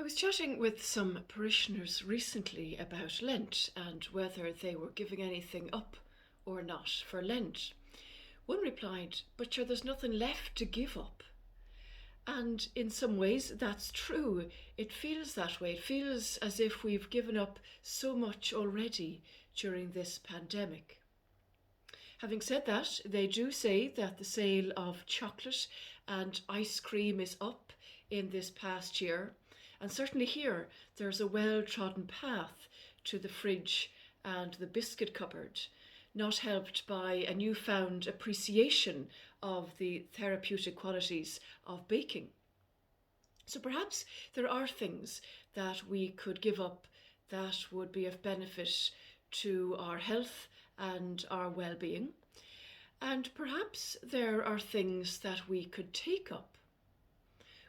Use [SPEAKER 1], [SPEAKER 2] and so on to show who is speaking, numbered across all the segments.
[SPEAKER 1] I was chatting with some parishioners recently about Lent and whether they were giving anything up or not for Lent. One replied, "But sure, there's nothing left to give up." And in some ways, that's true. It feels that way. It feels as if we've given up so much already during this pandemic. Having said that, they do say that the sale of chocolate and ice cream is up in this past year. And certainly here, there's a well-trodden path to the fridge and the biscuit cupboard, not helped by a newfound appreciation of the therapeutic qualities of baking. So perhaps there are things that we could give up that would be of benefit to our health and our well-being. And perhaps there are things that we could take up.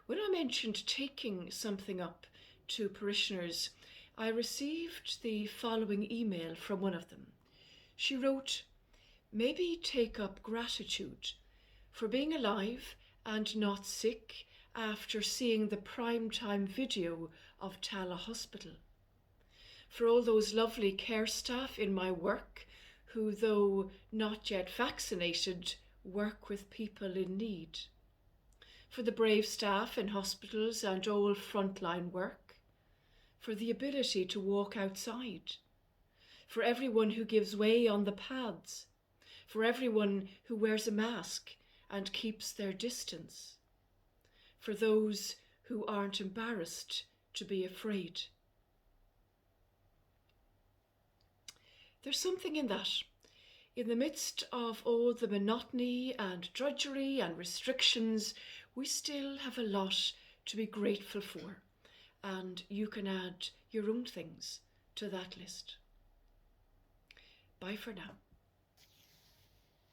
[SPEAKER 1] When I mentioned taking something up to parishioners, I received the following email from one of them. She wrote, "Maybe take up gratitude for being alive and not sick after seeing the primetime video of Tala Hospital. For all those lovely care staff in my work who, though not yet vaccinated, work with people in need. For the brave staff in hospitals and all frontline work. For the ability to walk outside. For everyone who gives way on the paths. For everyone who wears a mask and keeps their distance. For those who aren't embarrassed to be afraid." There's something in that. In the midst of all the monotony and drudgery and restrictions, we still have a lot to be grateful for. And you can add your own things to that list. Bye for now.